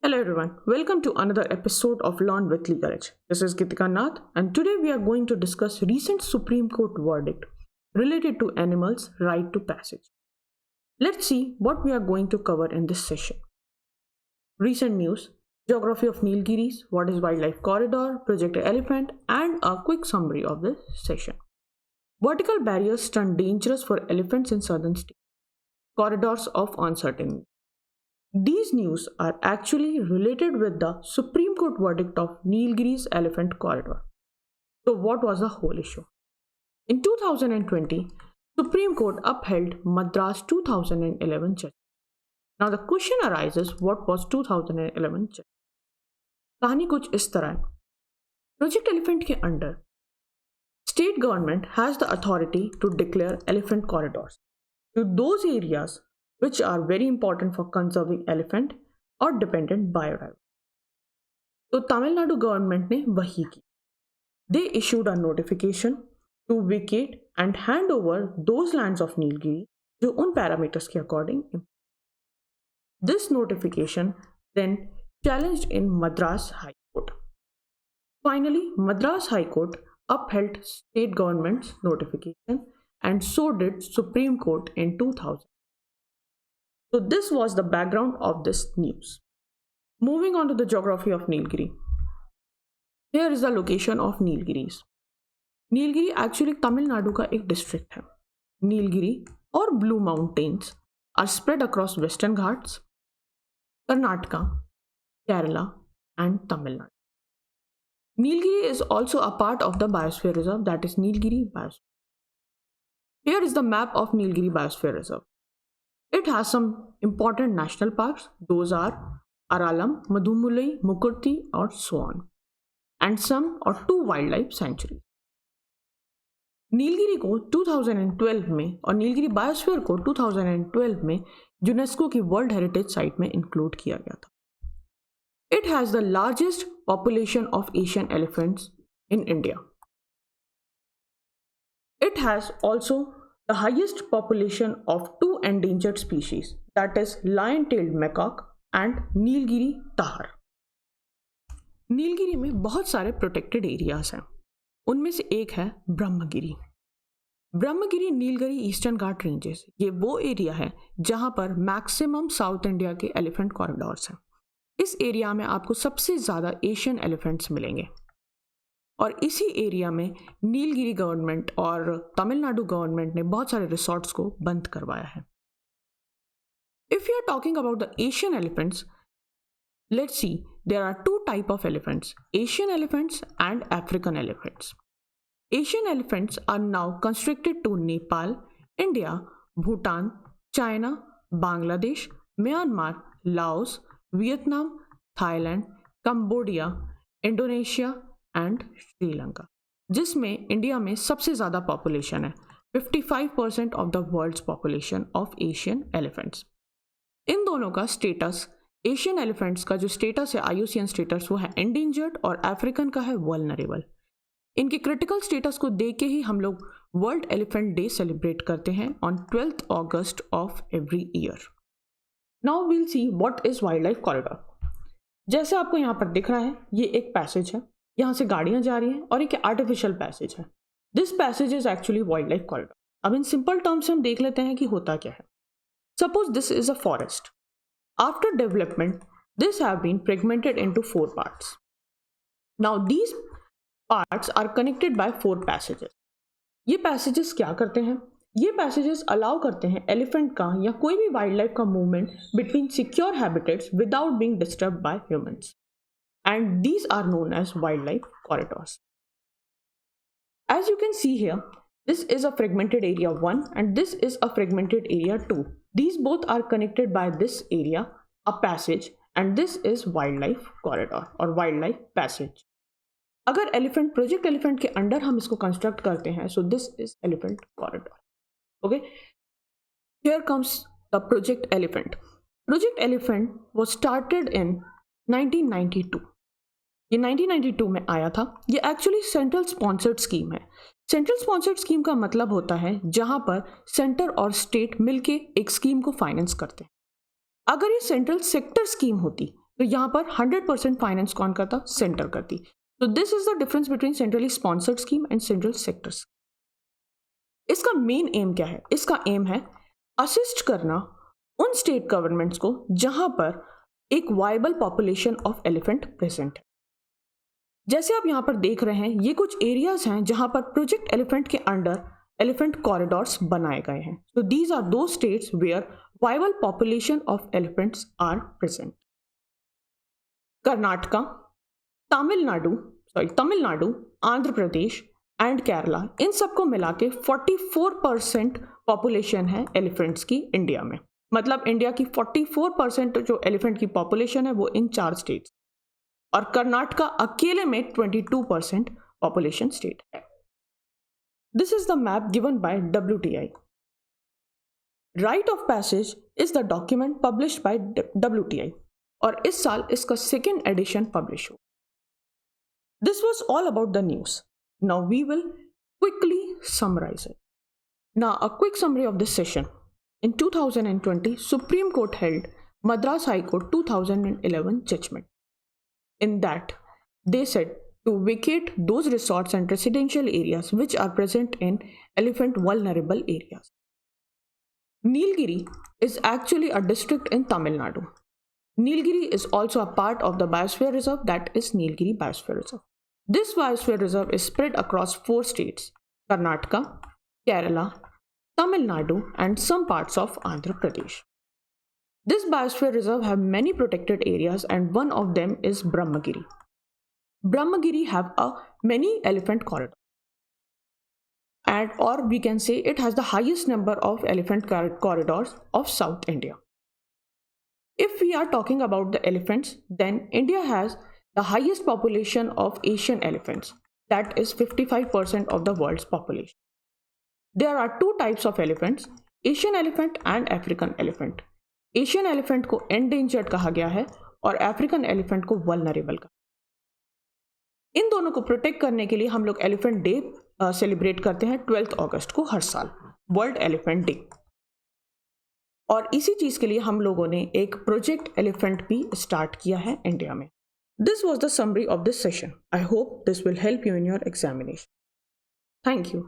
Hello everyone, welcome to another episode of Learn with Legal Edge. This is Gitika Nath and today we are going to discuss recent Supreme Court verdict related to animals' right to passage. Let's see what we are going to cover in this session. Recent news, geography of Nilgiris, what is wildlife corridor, Project Elephant, and a quick summary of this session. Vertical barriers turn dangerous for elephants in southern states. Corridors of uncertainty. These news are actually related with the Supreme Court verdict of Nilgiris Elephant Corridor. So what was the whole issue? In 2020, Supreme Court upheld Madras 2011 judgment. Now the question arises, what was 2011 judgment? कहानी कुछ इस तरह है. Project Elephant के under state government has the authority to declare elephant corridors to those areas which are very important for conserving elephant or dependent biodiversity. तो Tamil Nadu government ने वही की. They issued a notification to vacate and hand over those lands of Nilgiri जो उन parameters के according. This notification then challenged in Madras High Court. Finally, Madras High Court upheld state government's notification and so did Supreme Court in 2000. So this was the background of this news. Moving on to the geography of Nilgiri. Here is the location of Nilgiris. Nilgiri actually Tamil Nadu का एक district है. Nilgiri or Blue Mountains are spread across Western Ghats, Karnataka, Kerala and Tamil Nadu. Nilgiri is also a part of the Biosphere Reserve, that is Nilgiri Biosphere. Here is the map of Nilgiri Biosphere Reserve. It has some important national parks. Those are Aralam, Madhumulai, Mukurthi और so on. And some or two wildlife sanctuaries. Nilgiri को 2012 में और Nilgiri biosphere को 2012 में UNESCO की world heritage site में include किया गया था. It has the largest population of Asian elephants in India. It has also the highest population of two endangered species, that is lion-tailed macaque and Nilgiri Tahir. Nilgiri में बहुत सारे प्रोटेक्टेड एरियाज हैं. उनमें से एक है ब्रह्मगिरी. ब्रह्मगिरी नीलगिरी ईस्टर्न घाट रेंजेस, ये वो एरिया है जहां पर मैक्सिमम साउथ इंडिया के एलिफेंट कॉरिडोर्स हैं. इस एरिया में आपको सबसे ज़्यादा एशियन एलिफेंट्स मिलेंगे और इसी एरिया में नीलगिरी गवर्नमेंट और तमिलनाडु गवर्नमेंट ने बहुत सारे रिसोर्ट्स को बंद करवाया है. If you are talking about the Asian elephants, let's see there are two type of elephants, Asian elephants and African elephants. Asian elephants are now constricted to Nepal, India, Bhutan, China, Bangladesh, Myanmar, Laos, Vietnam, Thailand, Cambodia, Indonesia and Sri, जिसमें India में सबसे ज़्यादा population है. 55% of the world's population of Asian elephants. इन दोनों का status, Asian elephants का जो स्टेटस है IUCN स्टेटस वो है एंडेंजर्ड और अफ्रीकन का है वल्नरेबल. इनके क्रिटिकल स्टेटस को देख के ही हम लोग वर्ल्ड एलिफेंट डे सेलिब्रेट करते हैं on 12th August of every year. Now we'll see what is wildlife corridor. जैसे आपको यहाँ पर दिख रहा है, ये एक पैसेज है, यहाँ से गाड़ियाँ जा रही हैं और एक आर्टिफिशियल पैसेज है. This passage is actually wild life corridor. अब इन सिंपल टर्म्स हम देख लेते हैं कि होता क्या है. Suppose this is a forest. After development this have been fragmented into 4 parts. Now these parts are connected by 4 passages. ये पैसेजेस क्या करते हैं? ये पैसेजेस अलाउ करते हैं एलिफेंट का या कोई भी वाइल्ड लाइफ का movement between secure habitats without being disturb by humans. And these are known as wildlife corridors. As you can see here, this is a fragmented area 1 and this is a fragmented area 2. These both are connected by this area, a passage, and this is wildlife corridor or wildlife passage. अगर elephant, project elephant के under हम इसको construct करते हैं, so this is elephant corridor. Okay, here comes the project elephant. Project elephant was started in 1992. ये 1992 में आया था. ये एक्चुअली सेंट्रल स्पॉन्सर्ड स्कीम है. सेंट्रल स्पॉन्सर्ड स्कीम का मतलब होता है जहां पर सेंटर और स्टेट मिलके एक स्कीम को फाइनेंस करते हैं. अगर ये सेंट्रल सेक्टर स्कीम होती तो यहाँ पर 100% फाइनेंस कौन करता? सेंटर करती। तो this is the difference between centrally sponsored scheme and central sectors. इसका मेन एम क्या है? इसका एम है असिस्ट करना उन स्टेट गवर्नमेंट्स को जहां पर एक viable population of elephant present है। जैसे आप यहां पर देख रहे हैं, ये कुछ एरियाज हैं जहां पर प्रोजेक्ट एलिफेंट के अंडर एलिफेंट कॉरिडोर्स बनाए गए हैं। सो दीज आर दो states where viable population of elephants are present. Karnataka, Tamil Nadu, Andhra Pradesh and Kerala, इन सबको मिला के 44% पॉपुलेशन है एलिफेंट्स की इंडिया में। मतलब इंडिया की 44% जो एलिफेंट की पॉपुलेशन है वो इन 4 स्टेट्स, और कर्नाटका अकेले में 22% पॉपुलेशन स्टेट है। This is the map given by WTI। Right of passage is the document published by WTI, और इस साल इसका 2nd एडिशन पब्लिश हो। This was all about the news. Now we will quickly summarize it. Now a quick summary of this session. In 2020, Supreme Court held Madras High Court 2011 judgment. In that, they said to vacate those resorts and residential areas which are present in elephant vulnerable areas. Nilgiri is actually a district in Tamil Nadu. Nilgiri is also a part of the biosphere reserve, that is Nilgiri Biosphere Reserve. This biosphere reserve is spread across 4 states: Karnataka, Kerala, Tamil Nadu, and some parts of Andhra Pradesh. This biosphere reserve have many protected areas, and one of them is Brahmagiri. Brahmagiri have a many elephant corridor, and or we can say it has the highest number of elephant corridors of South India. If we are talking about the elephants, then India has the highest population of Asian elephants, that is 55% of the world's population. There are 2 types of elephants, Asian elephant and African elephant. Asian elephant को endangered कहा गया है और African elephant को vulnerable कहा। इन दोनों को protect करने के लिए हम लोग एलिफेंट डे सेलिब्रेट करते हैं 12 अगस्त को हर साल, वर्ल्ड एलिफेंट डे। और इसी चीज के लिए हम लोगों ने एक प्रोजेक्ट एलिफेंट भी स्टार्ट किया है इंडिया में। This was the summary of this session. I hope this will help you in your examination. Thank you.